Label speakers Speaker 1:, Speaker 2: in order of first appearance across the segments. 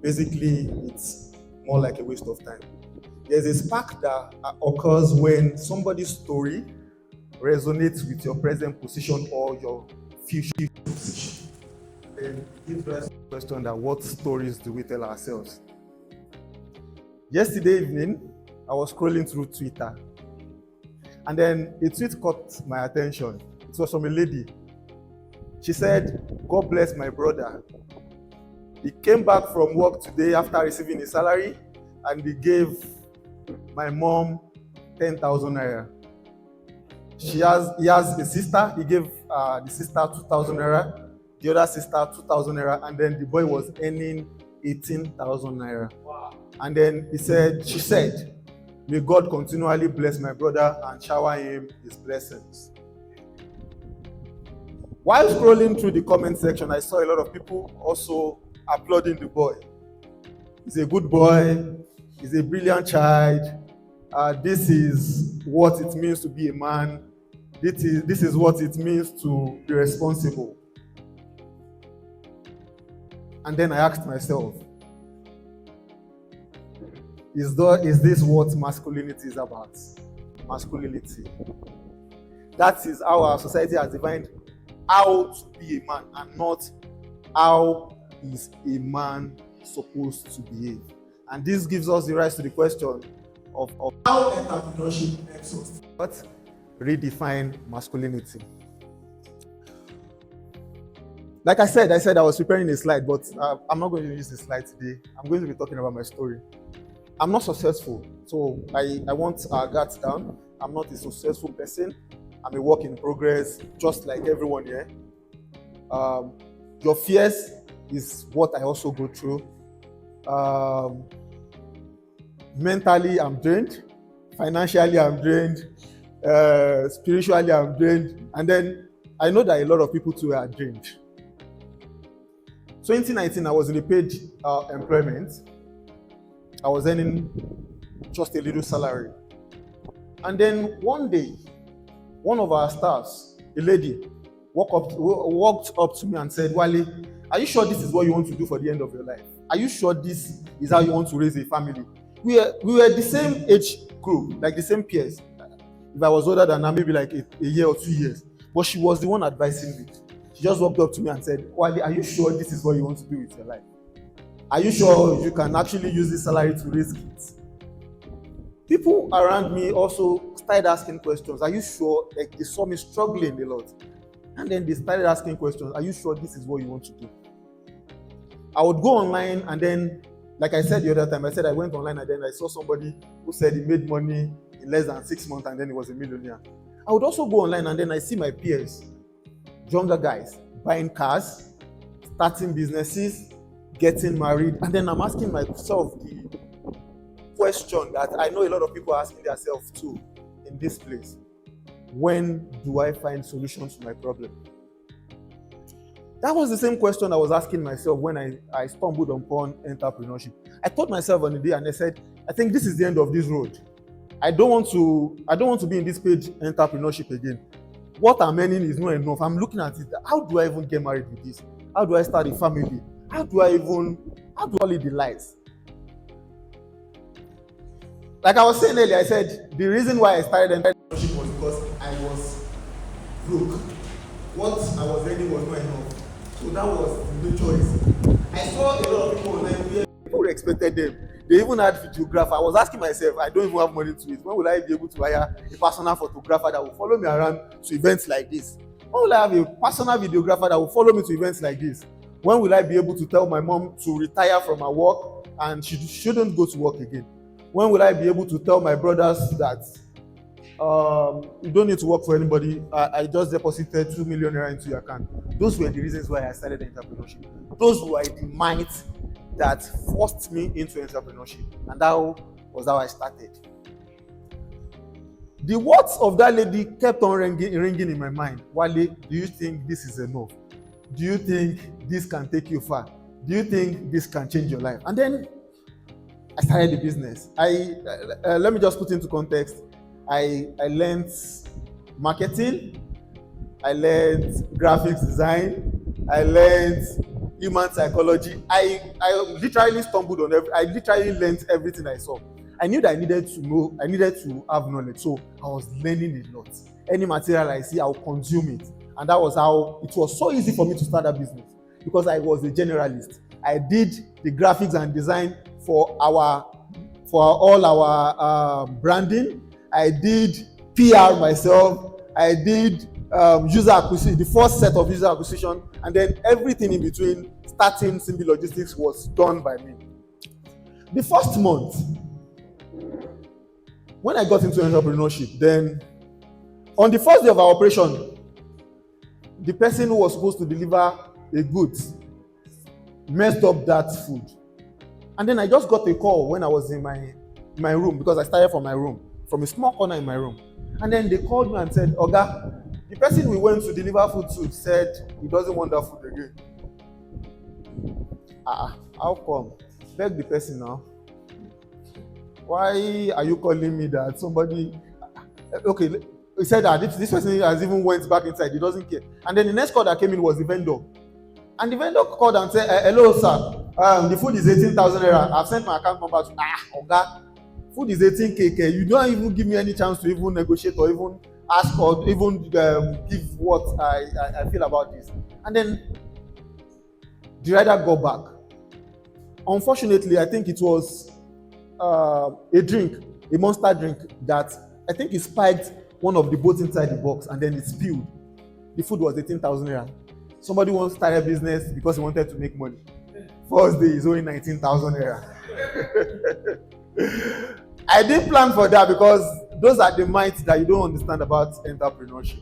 Speaker 1: basically it's more like a waste of time. There's a spark that occurs when somebody's story resonates with your present position or your future position. And it gives rise to the question that what stories do we tell ourselves? Yesterday evening, I was scrolling through Twitter, and then a tweet caught my attention. It was from a lady. She said, "God bless my brother. He came back from work today after receiving his salary, and he gave my mom 10,000 naira. He has a sister. He gave the sister 2,000 naira, the other sister 2,000 naira, and then the boy was earning 18,000 naira. Wow. And then she said, may God continually bless my brother and shower him his blessings." While scrolling through the comment section, I saw a lot of people also applauding the boy. He's a good boy. He's a brilliant child. This is what it means to be a man. This is what it means to be responsible. And then I asked myself, is this what masculinity is about? Masculinity. That is how our society has defined how to be a man, and not how is a man supposed to behave. And this gives us the rise to the question of how entrepreneurship helps us redefine masculinity. Like I said I was preparing a slide, but I'm not going to use the slide today. I'm going to be talking about my story. I'm not successful, so I want our guards down. I'm not a successful person. I'm a work in progress, just like everyone here. Your fears is what I also go through. Mentally, I'm drained. Financially, I'm drained. Spiritually, I'm drained. And then I know that a lot of people too are drained. 2019, I was in a paid employment. I was earning just a little salary. And then one day, one of our staffs, a lady, walked up to me and said, "Wale, are you sure this is what you want to do for the end of your life? Are you sure this is how you want to raise a family?" We were the same age group, like the same peers. If I was older than her, maybe like a year or 2 years. But she was the one advising me. She just walked up to me and said, "Wale, are you sure this is what you want to do with your life? Are you sure you can actually use this salary to raise kids?" People around me also started asking questions. Are you sure? Like, they saw me struggling a lot. And then they started asking questions. Are you sure this is what you want to do? I would go online, and then, like I said the other time, I went online and then I saw somebody who said he made money in less than 6 months and then he was a millionaire. I would also go online and then I see my peers, younger guys, buying cars, starting businesses, getting married. And then I'm asking myself the question that I know a lot of people are asking themselves too in this place: when do I find solutions to my problem? That was the same question I was asking myself when I stumbled upon entrepreneurship. I told myself on the day, and I said, I think this is the end of this road. I don't want to be in this paid entrepreneurship again. What I'm earning is not enough. I'm looking at it. How do I even get married with this? How do I start a family? How do I lead the lives? Like I was saying earlier, I said the reason why I started entrepreneurship was because I was broke. What I was earning was not enough. So that was the choice. I saw a lot of people online where people expected them. They even had videographer. I was asking myself, I don't even have money to it. When will I be able to hire a personal photographer that will follow me around to events like this? When will I have a personal videographer that will follow me to events like this? When will I be able to tell my mom to retire from her work and she shouldn't go to work again? When will I be able to tell my brothers that you don't need to work for anybody? I just deposited 2 million naira into your account. Those were the reasons why I started entrepreneurship. Those were the might that forced me into entrepreneurship. And that was how I started. The words of that lady kept on ringing in my mind. Wale, do you think this is enough? Do you think this can take you far? Do you think this can change your life? And then I started the business. Let me just put into context. I learned marketing. I learned graphics design. I learned human psychology. I literally stumbled on I literally learned everything I saw. I knew that I needed to know, I needed to have knowledge. So I was learning a lot. Any material I see, I'll consume it. And that was how it was so easy for me to start a business, because I was a generalist. I did the graphics and design for all our branding. I did PR myself. I did user acquisition, the first set of user acquisition, and then everything in between, starting Simbi Logistics, was done by me. The first month, when I got into entrepreneurship, then on the first day of our operation, the person who was supposed to deliver a goods messed up that food. And then I just got a call when I was in my room, because I started from my room, from a small corner in my room. And then they called me and said, Oga, the person we went to deliver food to said he doesn't want that food again. How come? Beg the person now. Why are you calling me that? Somebody, okay, he said that this person has even went back inside, he doesn't care. And then the next call that came in was the vendor. And the vendor called and said, hello sir, the food is 18,000 naira. I've sent my account number to, Oga, food is 18k. You don't even give me any chance to even negotiate or even ask or even give what I feel about this. And then the rider got back. Unfortunately, I think it was a drink, a Monster drink, that I think he spiked one of the boats inside the box, and then it spilled. The food was 18,000 naira. Somebody once started a business because he wanted to make money. First day is only 19,000 naira. I didn't plan for that, because those are the mites that you don't understand about entrepreneurship.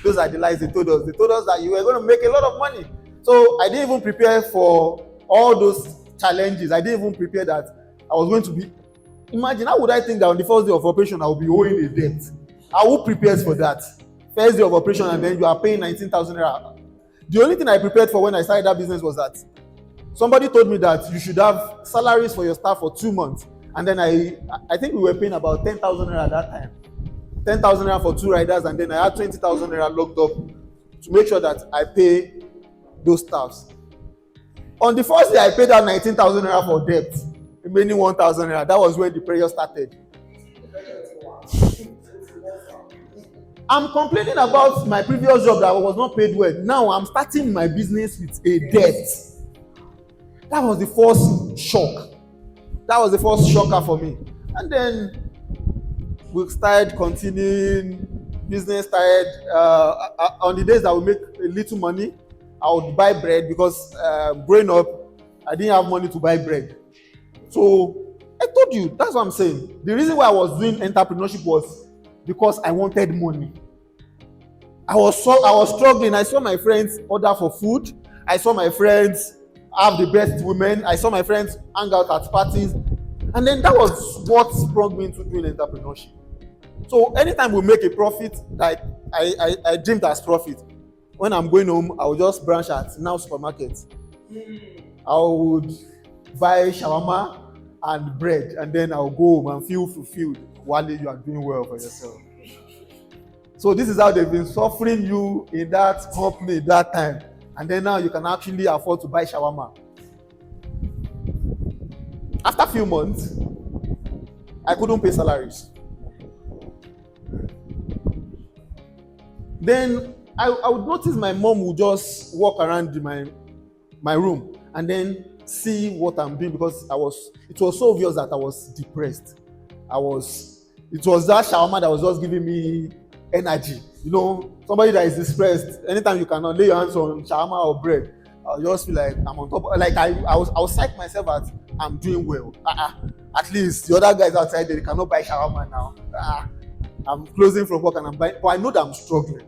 Speaker 1: Those are the lies they told us. They told us that you were going to make a lot of money. So I didn't even prepare for all those challenges. I didn't even prepare that I was going to be. Imagine, how would I think that on the first day of operation I will be owing a debt? Who prepares for that? First day of operation, and then you are paying 19,000 naira. The only thing I prepared for when I started that business was that somebody told me that you should have salaries for your staff for 2 months. And then I think we were paying about 10,000 naira at that time. 10,000 naira for 2 riders, and then I had 20,000 naira locked up to make sure that I pay those staffs. On the first day, I paid out 19,000 naira for debt, remaining 1,000 naira. That was when the prayer started. I'm complaining about my previous job that I was not paid well. Now I'm starting my business with a debt. That was the first shock. That was the first shocker for me. And then we started continuing. Business started. On the days that we make a little money, I would buy bread, because growing up, I didn't have money to buy bread. So I told you, that's what I'm saying. The reason why I was doing entrepreneurship was because I wanted money. I was struggling. I saw my friends order for food. I saw my friends have the best women. I saw my friends hang out at parties. And then that was what sprung me into doing entrepreneurship. So anytime we make a profit, like I dreamed as profit. When I'm going home, I would just branch at Now Supermarket. I would buy shawarma and bread, and then I'll go home and feel fulfilled. Wale, you are doing well for yourself. So this is how they've been suffering you in that company that time. And then now you can actually afford to buy shawarma. After a few months, I couldn't pay salaries. Then I would notice my mom would just walk around my room and then see what I'm doing, because it was so obvious that I was depressed. It was that shawarma that was just giving me energy. You know, somebody that is depressed, anytime you cannot lay your hands on shawarma or bread, I'll just feel like I'm on top. Like I'll psych myself that I'm doing well. At least the other guys outside there, they cannot buy shawarma now. I'm closing from work and I'm buying, but I know that I'm struggling.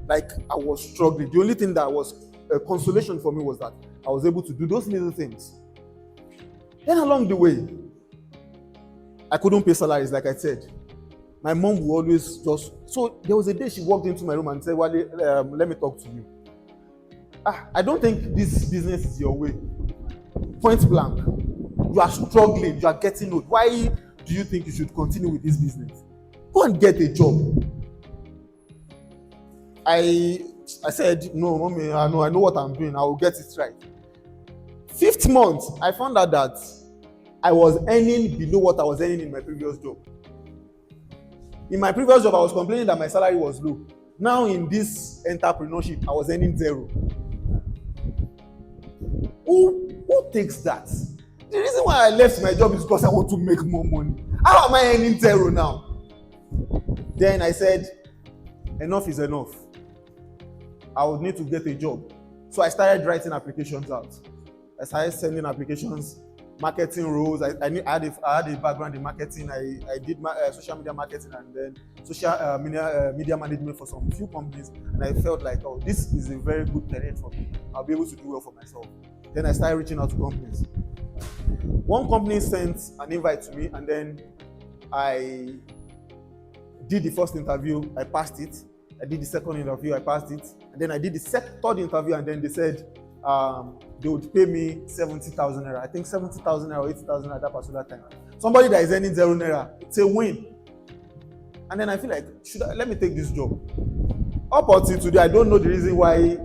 Speaker 1: Like I was struggling. The only thing that was a consolation for me was that I was able to do those little things. Then along the way, I couldn't pay salaries, like I said. My mom would always just. So there was a day she walked into my room and said, "Wale, let me talk to you. I don't think this business is your way. Point blank. You are struggling. You are getting old. Why do you think you should continue with this business? Go and get a job." I said, "No, mommy, I know what I'm doing. I will get it right." Fifth month, I found out that I was earning below what I was earning in my previous job. In my previous job, I was complaining that my salary was low. Now in this entrepreneurship, I was earning zero. Who takes that? The reason why I left my job is because I want to make more money. How am I earning zero now? Then I said, enough is enough. I would need to get a job. So I started writing applications out. I started sending applications, marketing roles. I had a background in marketing. I did social media marketing and then social media management for some few companies. And I felt like, oh, this is a very good terrain for me. I'll be able to do well for myself. Then I started reaching out to companies. One company sent an invite to me, and then I did the first interview. I passed it. I did the second interview. I passed it. And then I did the third interview, and then they said they would pay me 70,000 naira. I think 70,000 naira or 80,000 naira at that particular time. Somebody that is earning 0 naira, it's a win. And then I feel like, let me take this job. Up until today, I don't know the reason why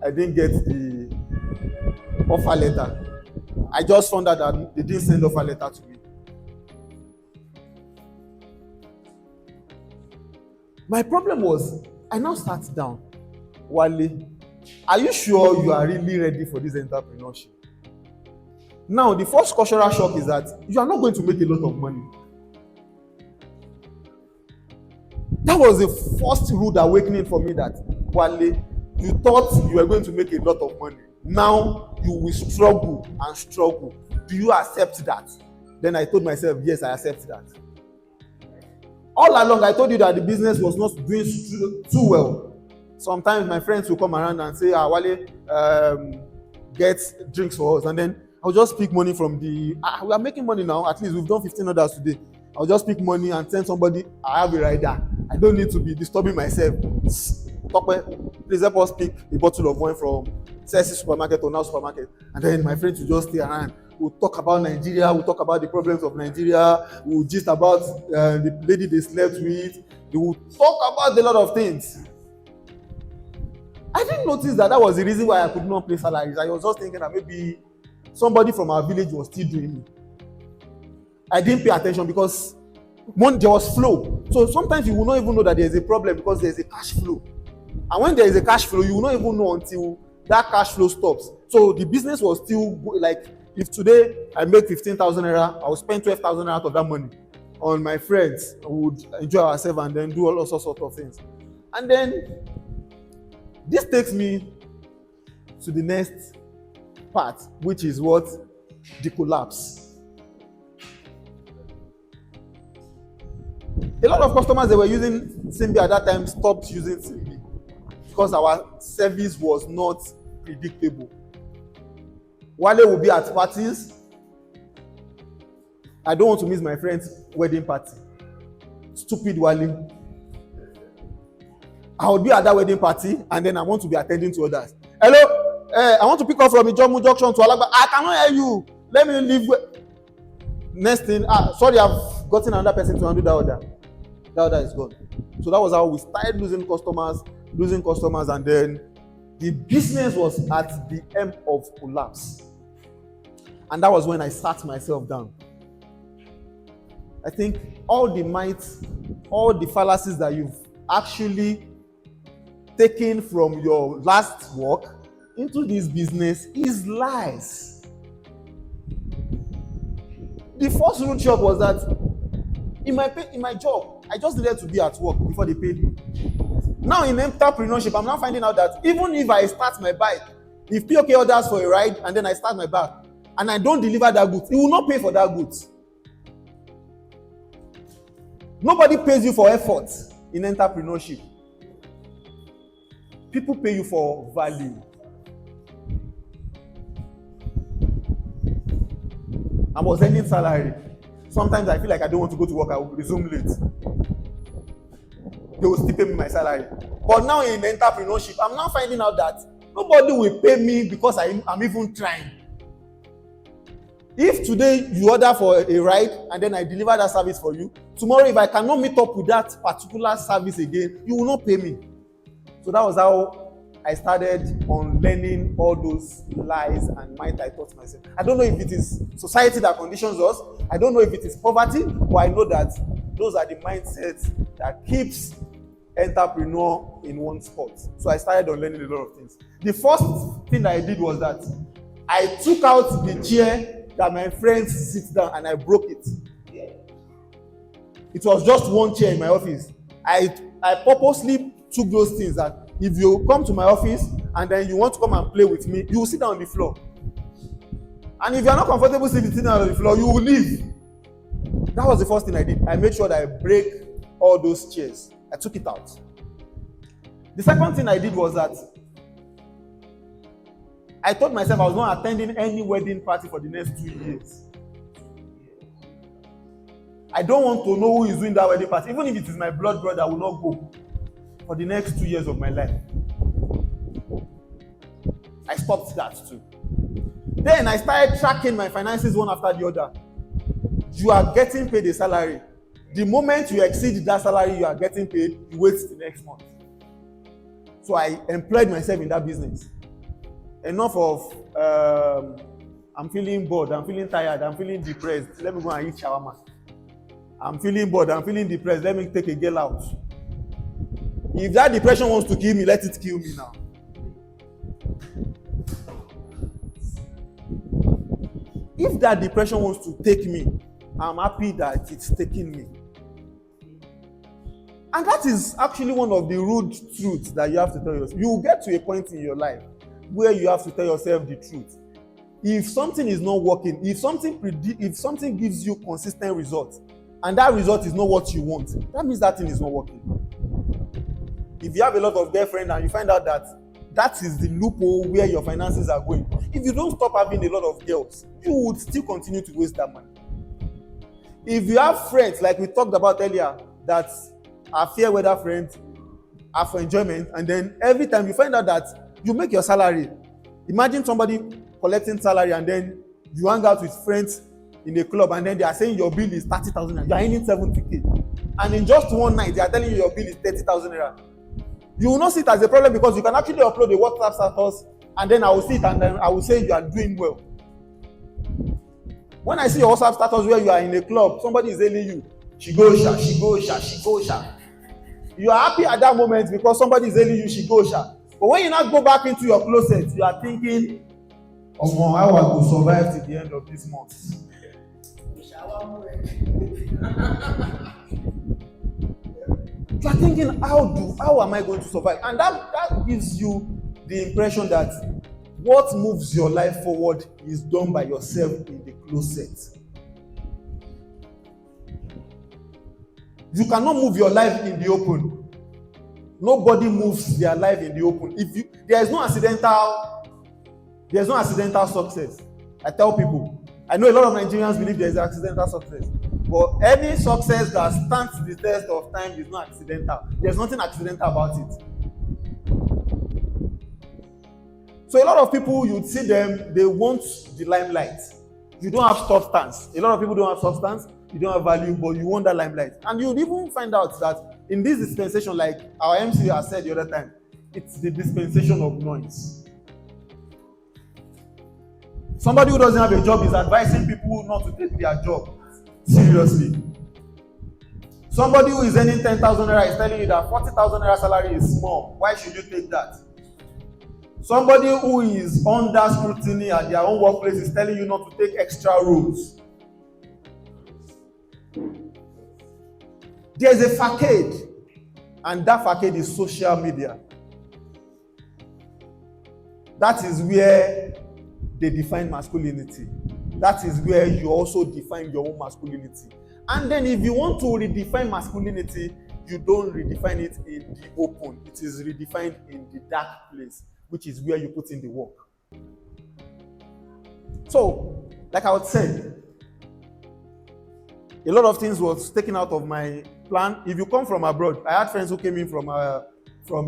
Speaker 1: I didn't get the offer letter. I just found out that they didn't send offer letter to me. My problem was, I now sat down. Wale, are you sure you are really ready for this entrepreneurship? Now, the first cultural shock is that you are not going to make a lot of money. That was the first rude awakening for me, that Wale, you thought you were going to make a lot of money. Now you will struggle and struggle. Do you accept that? Then I told myself, yes, I accept that. All along, I told you that the business was not doing too well. Sometimes my friends will come around and say, Wale, get drinks for us. And then I'll just pick money from the, we are making money now. At least we've done 15 orders today. I'll just pick money and send somebody, I have a rider. I don't need to be disturbing myself. Please help us pick a bottle of wine from CSC supermarket or now supermarket. And then my friends will just stay around. We'll talk about Nigeria. We'll talk about the problems of Nigeria. We'll gist about the lady they slept with. They will talk about a lot of things. I didn't notice that was the reason why I could not pay salaries. I was just thinking that maybe somebody from our village was still doing it. I didn't pay attention because there was flow. So sometimes you will not even know that there is a problem because there is a cash flow. And when there is a cash flow, you will not even know until that cash flow stops. So the business was still like, if today I make 15,000 naira, I will spend 12,000 naira out of that money on my friends. We would enjoy ourselves and then do all sorts of things. And then this takes me to the next part, which is what? The collapse. A lot of customers that were using Simbi at that time stopped using Simbi because our service was not predictable. Wale will be at parties. I don't want to miss my friend's wedding party. Stupid Wale. I would be at that wedding party and then I want to be attending to others. Hello, I want to pick up from Ijomu Junction to Alagba. I cannot hear you. Let me leave. Next thing, sorry, I've gotten another person to undo that order. That order is gone. So that was how we started losing customers, and then the business was at the end of collapse. And that was when I sat myself down. I think all the fallacies that you've actually taken from your last work into this business is lies. The first root shock was that in my job, I just needed to be at work before they paid me. Now in entrepreneurship, I'm now finding out that even if I start my bike, if POK orders for a ride and then I start my bike and I don't deliver that goods, he will not pay for that goods. Nobody pays you for effort in entrepreneurship. People pay you for value. I was earning salary. Sometimes I feel like I don't want to go to work. I will resume late. They will still pay me my salary. But now in entrepreneurship, I'm now finding out that nobody will pay me because I'm even trying. If today you order for a ride and then I deliver that service for you, tomorrow if I cannot meet up with that particular service again, you will not pay me. So that was how I started on learning all those lies and might I taught myself. I don't know if it is society that conditions us. I don't know if it is poverty, but I know that those are the mindsets that keeps entrepreneur in one spot. So I started on learning a lot of things. The first thing I did was that I took out the chair that my friends sit down and I broke it. It was just one chair in my office. I purposely took those things that if you come to my office and then you want to come and play with me, you will sit down on the floor. And if you are not comfortable sitting down on the floor, you will leave. That was the first thing I did. I made sure that I break all those chairs. I took it out. The second thing I did was that I told myself I was not attending any wedding party for the next 2 years. I don't want to know who is doing that wedding party. Even if it is my blood brother, I will not go for the next 2 years of my life. I stopped that too. Then I started tracking my finances one after the other. You are getting paid a salary. The moment you exceed that salary you are getting paid, you wait till the next month. So I employed myself in that business. Enough of I'm feeling bored, I'm feeling tired, I'm feeling depressed. Let me go and eat shawarma. I'm feeling bored, I'm feeling depressed. Let me take a girl out. If that depression wants to kill me, let it kill me now. If that depression wants to take me, I'm happy that it's taking me. And that is actually one of the rude truths that you have to tell yourself. You will get to a point in your life where you have to tell yourself the truth. If something is not working, if something gives you consistent results, and that result is not what you want, that means that thing is not working. If you have a lot of girlfriends and you find out that that is the loophole where your finances are going, if you don't stop having a lot of girls, you would still continue to waste that money. If you have friends, like we talked about earlier, that are fair weather friends, are for enjoyment, and then every time you find out that you make your salary. Imagine somebody collecting salary and then you hang out with friends in a club and then they are saying your bill is 30,000 naira. You are earning 70k. And in just one night, they are telling you your bill is 30,000 naira. You will not see it as a problem because you can actually upload a WhatsApp status and then I will see it and then I will say you are doing well. When I see your WhatsApp status where you are in a club, somebody is telling you, she go sha, she go sha, she go sha. You are happy at that moment because somebody is telling you she go sha. But when you now go back into your closet, you are thinking, oh, how I will survive till the end of this month. You are thinking, how am I going to survive? And that gives you the impression that what moves your life forward is done by yourself in the closet. You cannot move your life in the open. Nobody moves their life in the open. There is no accidental success. I tell people, I know a lot of Nigerians believe there is accidental success, but any success that stands the test of time is not accidental. There's nothing accidental about it. So a lot of people, you'd see them, they want the limelight. You don't have substance. A lot of people don't have substance. You don't have value, but you want that limelight. And you'd even find out that in this dispensation, like our MC has said the other time, it's the dispensation of noise. Somebody who doesn't have a job is advising people not to take their job seriously. Somebody who is earning 10,000 naira is telling you that 40,000 naira salary is small. Why should you take that? Somebody who is under scrutiny at their own workplace is telling you not to take extra roles. There's a facade, and that facade is social media. That is where they define masculinity. That is where you also define your own masculinity. And then if you want to redefine masculinity, you don't redefine it in the open. It is redefined in the dark place, which is where you put in the work. So, like I was saying, a lot of things was taken out of my plan. If you come from abroad, I had friends who came in from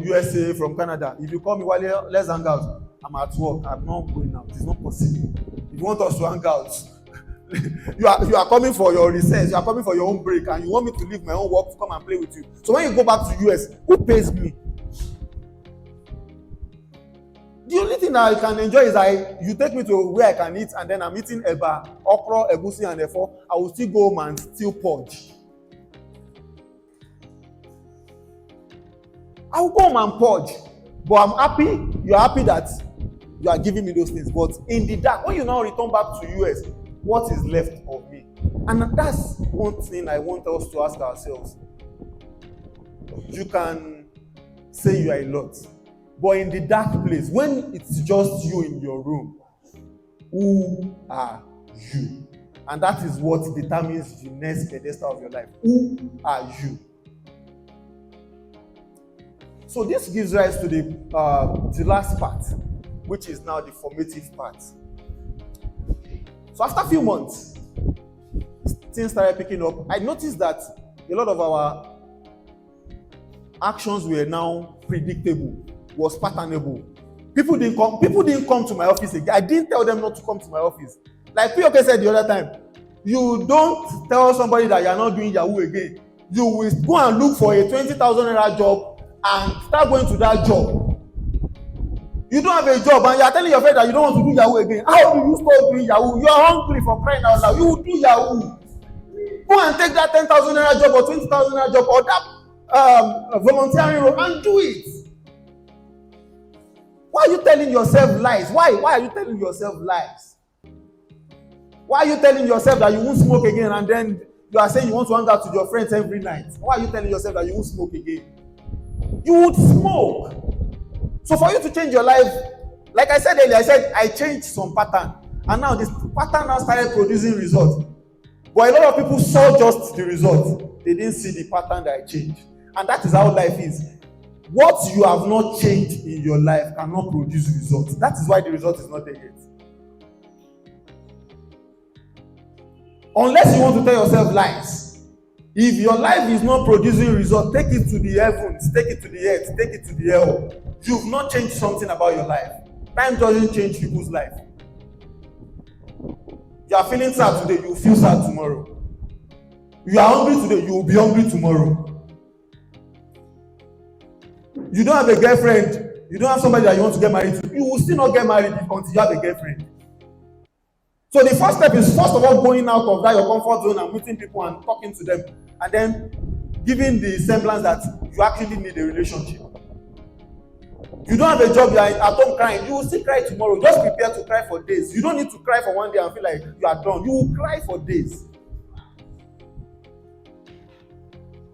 Speaker 1: USA, from Canada. If you call me, Wale, let's hang out. I'm at work. I'm not going out. It's not possible. If you want us to hang out, you are coming for your research. You are coming for your own break, and you want me to leave my own work to come and play with you. So when you go back to US, who pays me? The only thing that I can enjoy is you take me to where I can eat, and then I'm eating eba, okra, egusi, and therefore I will still go home and still purge. I will go home and purge, but I'm happy. You're happy that you are giving me those things. But in the dark, when you now return back to US, what is left of me? And that's one thing I want us to ask ourselves. You can say you are a lot, but in the dark place, when it's just you in your room, who are you? And that is what determines the next pedestal of your life. Who are you? So this gives rise to the last part, which is now the formative part. So after a few months, things started picking up. I noticed that a lot of our actions were now predictable, was patternable. People didn't come to my office again. I didn't tell them not to come to my office. Like POK said the other time, you don't tell somebody that you are not doing Yahoo again. You will go and look for a 20,000 naira job and start going to that job. You don't have a job and you are telling your friend that you don't want to do Yahoo again. How do you stop doing Yahoo? You are hungry for crying out loud. You will do Yahoo. Go and take that 10,000 naira job or 20,000 naira job or that volunteering role and do it. Why are you telling yourself lies? Why are you telling yourself lies? Why are you telling yourself that you won't smoke again and then you are saying you want to hang out with your friends every night? Why are you telling yourself that you won't smoke again? You would smoke. So for you to change your life, like I said earlier, I changed some pattern. And now this pattern now started producing results. But a lot of people saw just the result. They didn't see the pattern that I changed. And that is how life is. What you have not changed in your life cannot produce results. That is why the result is not there yet. Unless you want to tell yourself lies. If your life is not producing results, take it to the heavens, take it to the earth, take it to the hell. You've not changed something about your life. Time doesn't change people's life. You are feeling sad today, you will feel sad tomorrow. You are hungry today, you will be hungry tomorrow. You don't have a girlfriend, you don't have somebody that you want to get married to, you will still not get married until you have a girlfriend. So the first step is, first of all, going out of that your comfort zone and meeting people and talking to them, and then giving the semblance that you actually need a relationship. You don't have a job, you are at home crying, you will still cry tomorrow. Just prepare to cry for days. You don't need to cry for one day and feel like you are done. You will cry for days.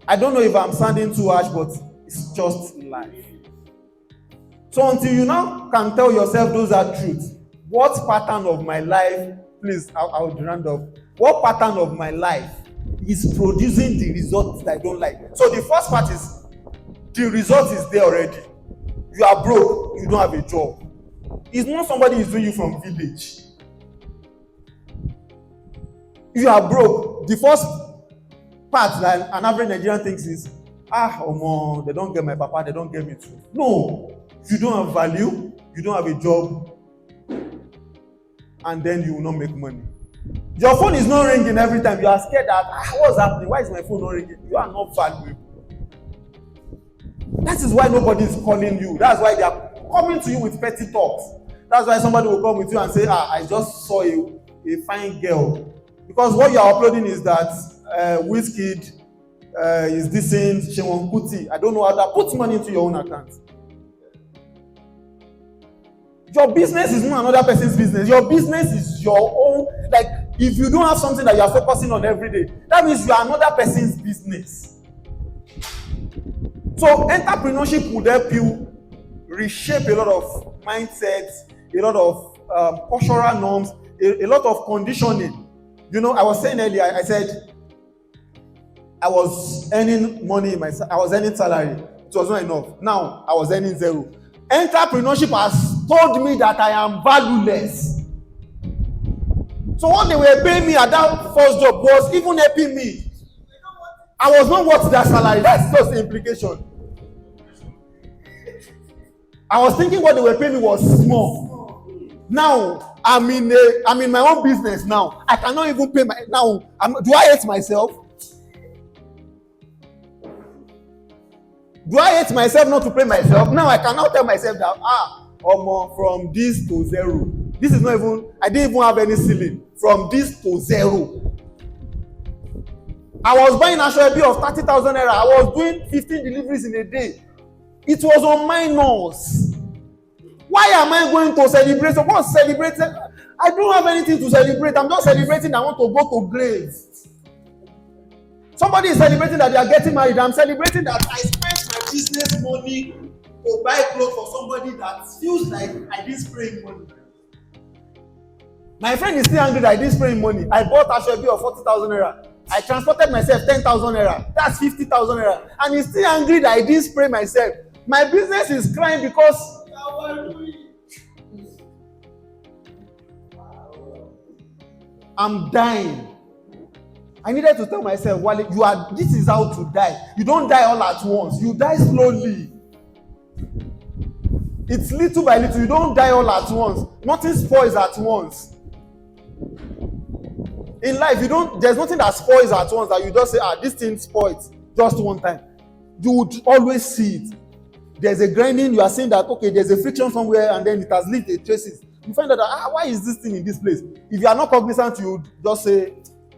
Speaker 1: I don't know if I'm sounding too harsh, but it's just life. So until you now can tell yourself those are truths, what pattern of my life, please, I'll round up. What pattern of my life is producing the results that I don't like? So the first part is, the result is there already. You are broke, you don't have a job. It's not somebody who's doing you from village. You are broke. The first part that an average Nigerian thinks is, they don't get my papa, they don't get me too. No, you don't have value, you don't have a job, and then you will not make money. Your phone is not ringing every time. You are scared that, what's happening? Why is my phone not ringing? You are not valuable. That is why nobody is calling you. That's why they are coming to you with petty talks. That's why somebody will come with you and say, I just saw a fine girl. Because what you are uploading is that Wizkid is dissing Shewon Kuti. I don't know how that. Put money into your own account. Your business is not another person's business. Your business is your own. Like, if you don't have something that you are focusing on every day, that means you are another person's business. So entrepreneurship would help you reshape a lot of mindsets, a lot of cultural norms, a lot of conditioning. You know, I was saying earlier, I said I was earning money in I was earning salary. It was not enough. Now I was earning zero. Entrepreneurship has told me that I am valueless. So what they were paying me at that first job was even helping me. I was not worth that salary. That's just the implication. I was thinking what they were paying me was small. Now I'm in my own business now. I cannot even pay my now. Do I hate myself? Do I hate myself not to pay myself? Now I cannot tell myself that from this to zero. This is not even, I didn't even have any ceiling. From this to zero. I was buying Ashwebi of 30,000 naira. I was doing 15 deliveries in a day. It was on minus. Why am I going to celebrate? So what's celebrating? I don't have anything to celebrate. I'm just celebrating. I want to go to grave. Somebody is celebrating that they are getting married. I'm celebrating that I spent my business money to buy clothes for somebody that feels like I didn't spray him money. My friend is still angry that I didn't spray him money. I bought Ashwebi of 40,000 naira. I transported myself 10,000 naira. That's 50,000 naira. And he's still angry that I didn't spray myself. My business is crying because I'm dying. I needed to tell myself, Wale, this is how to die. You don't die all at once. You die slowly. It's little by little. You don't die all at once. Nothing spoils at once. In life, there's nothing that spoils at once that you just say, this thing spoils just one time. You would always see it. There's a grinding, you are saying that, okay, there's a friction somewhere and then it has left the traces. You find out that, why is this thing in this place? If you are not cognizant, you would just say,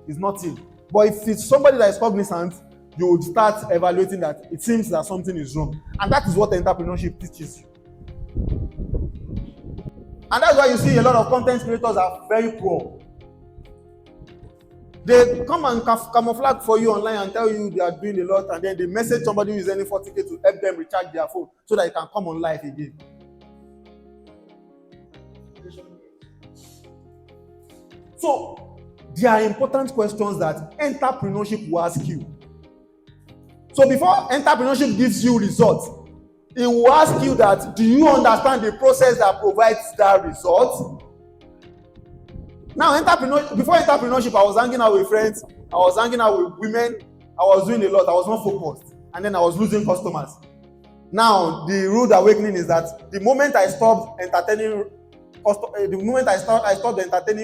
Speaker 1: it's nothing. But if it's somebody that is cognizant, you would start evaluating that it seems that something is wrong. And that is what entrepreneurship teaches you. And that's why you see a lot of content creators are very poor. They come and camouflage for you online and tell you they are doing a lot, and then they message somebody who is earning 40K to help them recharge their phone so that they can come on live again. So there are important questions that entrepreneurship will ask you. So before entrepreneurship gives you results, it will ask you that, do you understand the process that provides that result? Now, before entrepreneurship, I was hanging out with friends, I was hanging out with women, I was doing a lot, I was not focused, and then I was losing customers. Now, the rude awakening is that the moment I stopped entertaining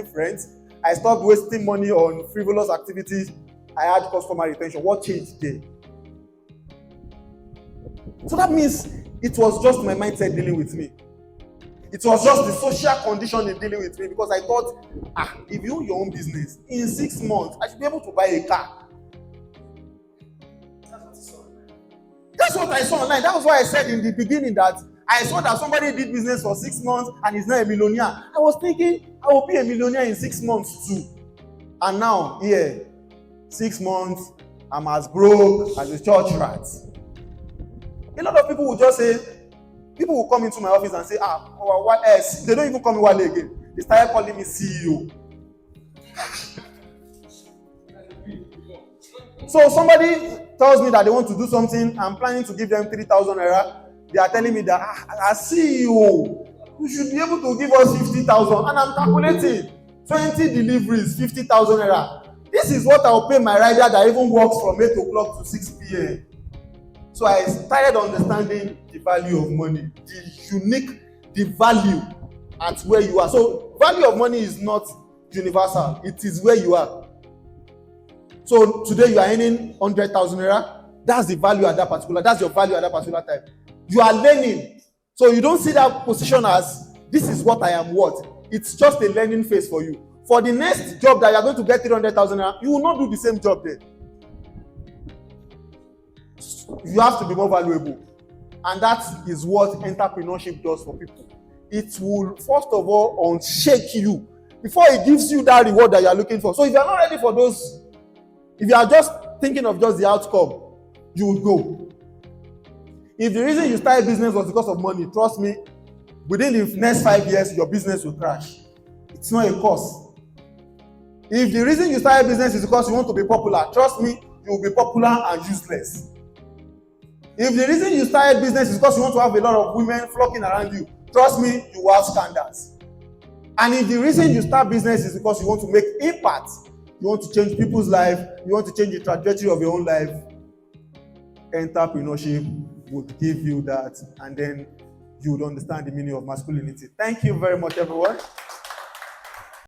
Speaker 1: friends, I stopped wasting money on frivolous activities, I had customer retention. What changed there? So that means it was just my mindset dealing with me. It was just the social condition in dealing with me, because I thought, if you own your own business, in 6 months, I should be able to buy a car. That's what I saw online. That was why I said in the beginning that I saw that somebody did business for 6 months and is now a millionaire. I was thinking, I will be a millionaire in 6 months too. And now, 6 months, I'm as broke as a church rat. A lot of people will just say, people will come into my office and say, what else? They don't even call me Wale again. They started calling me CEO. So somebody tells me that they want to do something, I'm planning to give them 3,000 naira. They are telling me that, as CEO, you should be able to give us 50,000. And I'm calculating 20 deliveries, 50,000 naira. This is what I'll pay my rider that even works from 8 o'clock to 6 p.m. So I started understanding the value of money, the value at where you are. So value of money is not universal. It is where you are. So today you are earning 100,000 naira. That's the value at that particular, that's your value at that particular time. You are learning. So you don't see that position as, this is what I am worth. It's just a learning phase for you. For the next job that you are going to get 300,000 naira, you will not do the same job there. You have to be more valuable. And that is what entrepreneurship does for people. It will, first of all, unshake you before it gives you that reward that you are looking for. So if you are not ready for those, if you are just thinking of just the outcome, you will go. If the reason you started business was because of money, trust me, within the next 5 years, your business will crash. It's not a cost. If the reason you started business is because you want to be popular, trust me, you will be popular and useless. If the reason you started business is because you want to have a lot of women flocking around you, trust me, you will have scandals. And if the reason you start business is because you want to make impact, you want to change people's life, you want to change the trajectory of your own life, entrepreneurship would give you that, and then you would understand the meaning of masculinity. Thank you very much, everyone.